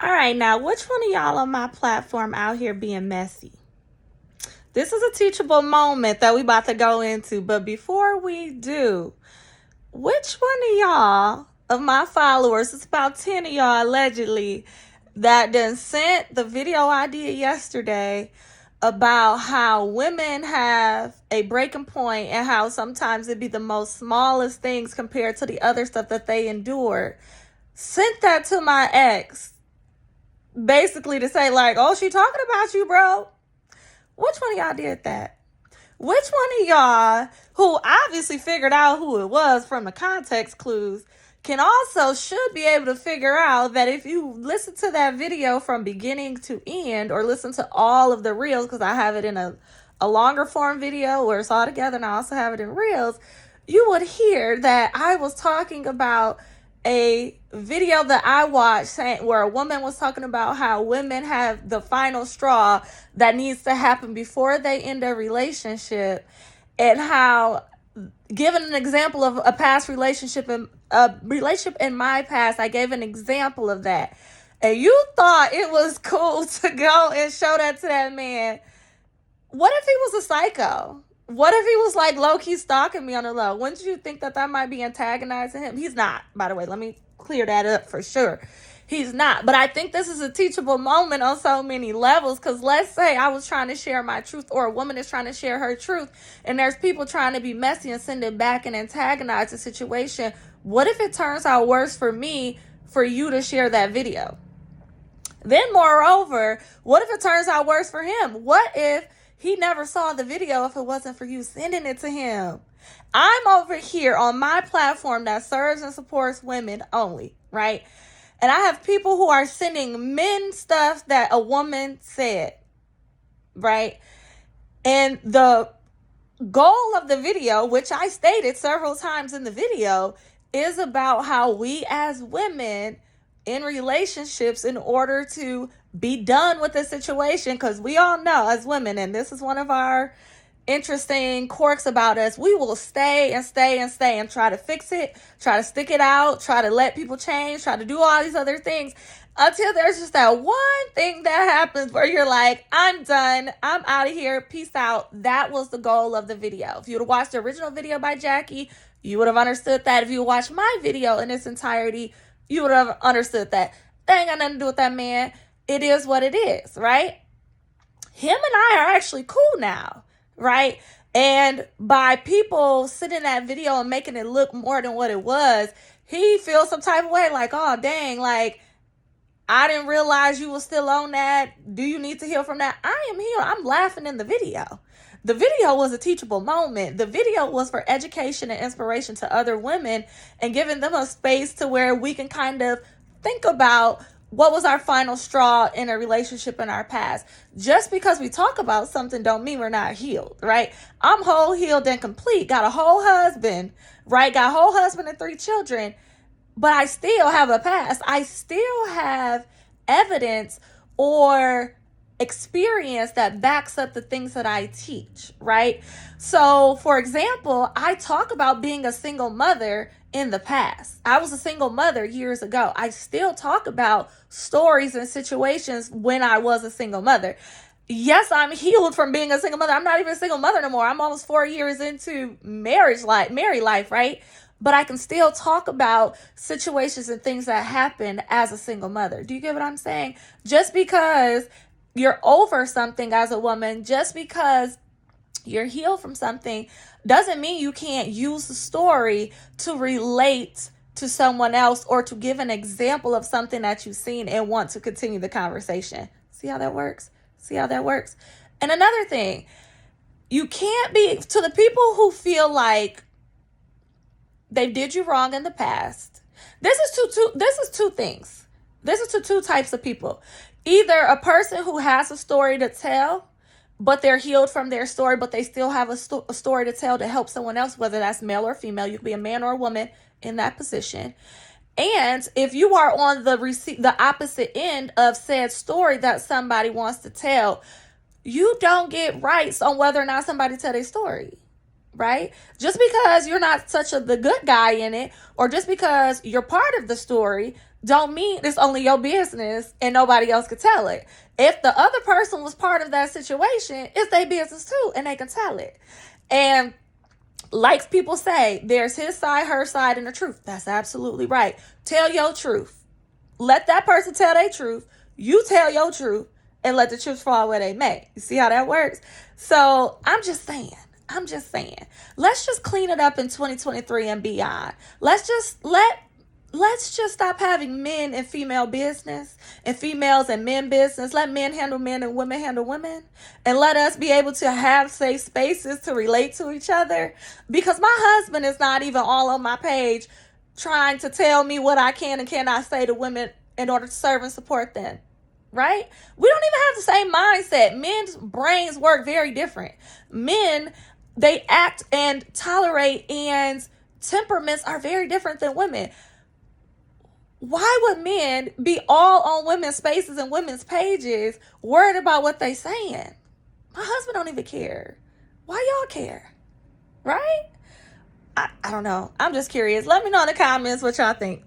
All right, now, which one of y'all on my platform out here being messy? This is a teachable moment that we about to go into, but before we do, which one of y'all, of my followers, it's about 10 of y'all allegedly, that then sent the video I did yesterday about how women have a breaking point and how sometimes it be the most smallest things compared to the other stuff that they endure, sent that to my ex, basically to say like, oh, she talking about you, bro. Which one of y'all did that? Which one of y'all, who obviously figured out who it was from the context clues, can also should be able to figure out that if you listen to that video from beginning to end, or listen to all of the reels, because I have it in a longer form video where it's all together, and I also have it in reels, you would hear that I was talking about a video that I watched where a woman was talking about how women have the final straw that needs to happen before they end a relationship, and how, given an example of a past relationship, and a relationship in my past, I gave an example of that. And you thought it was cool to go and show that to that man. What if he was a psycho? What if he was like low-key stalking me on the low? Wouldn't you think that might be antagonizing him? He's not, by the way. Let me clear that up for sure. He's not. But I think this is a teachable moment on so many levels, because let's say I was trying to share my truth, or a woman is trying to share her truth, and there's people trying to be messy and send it back and antagonize the situation. What if it turns out worse for me for you to share that video? Then moreover, what if it turns out worse for him? What if he never saw the video if it wasn't for you sending it to him? I'm over here on my platform that serves and supports women only, right? And I have people who are sending men stuff that a woman said, right? And the goal of the video, which I stated several times in the video, is about how we as women in relationships, in order to be done with the situation, because we all know as women, and this is one of our interesting quirks about us, we will stay and stay and stay and try to fix it, try to stick it out, try to let people change, try to do all these other things, until there's just that one thing that happens where you're like, I'm done, I'm out of here, peace out. That was the goal of the video. If you would have watched the original video by Jackie, you would have understood that. If you watched my video in its entirety, you would have understood that. That ain't got nothing to do with that man. It is what it is, right? Him and I are actually cool now, right? And by people sitting that video and making it look more than what it was, he feels some type of way, like, oh, dang, like, I didn't realize you were still on that. Do you need to heal from that? I am healed. I'm laughing in the video. The video was a teachable moment. The video was for education and inspiration to other women, and giving them a space to where we can kind of think about what was our final straw in a relationship in our past. Just because we talk about something don't mean we're not healed, right? I'm whole, healed, and complete. Got a whole husband, right? Got a whole husband and 3 children, but I still have a past. I still have evidence or experience that backs up the things that I teach, right? So, for example, I talk about being a single mother in the past. I was a single mother years ago. I still talk about stories and situations when I was a single mother. Yes, I'm healed from being a single mother. I'm not even a single mother no more. I'm almost 4 years into married life, right? But I can still talk about situations and things that happened as a single mother. Do you get what I'm saying? Just because you're over something as a woman, just because you're healed from something, doesn't mean you can't use the story to relate to someone else, or to give an example of something that you've seen and want to continue the conversation. See how that works? See how that works? And another thing, you can't be, to the people who feel like they did you wrong in the past. This is two things. This is to two types of people. Either a person who has a story to tell, but they're healed from their story, but they still have a story to tell to help someone else, whether that's male or female. You could be a man or a woman in that position. And if you are on the opposite end of said story that somebody wants to tell, you don't get rights on whether or not somebody tell their story, right? Just because you're not the good guy in it, or just because you're part of the story, don't mean it's only your business and nobody else could tell it. If the other person was part of that situation, it's their business too, and they can tell it. And like people say, there's his side, her side, and the truth. That's absolutely right. Tell your truth. Let that person tell their truth. You tell your truth, and let the chips fall where they may. You see how that works? So I'm just saying. Let's just clean it up in 2023 and beyond. Let's just stop having men and female business and females and men business. Let men handle men and women handle women. And let us be able to have safe spaces to relate to each other. Because my husband is not even all on my page trying to tell me what I can and cannot say to women in order to serve and support them. Right? We don't even have the same mindset. Men's brains work very different. Men, they act and tolerate, and temperaments are very different than women. Why would men be all on women's spaces and women's pages worried about what they saying? My husband don't even care. Why y'all care? Right? I don't know. I'm just curious. Let me know in the comments what y'all think.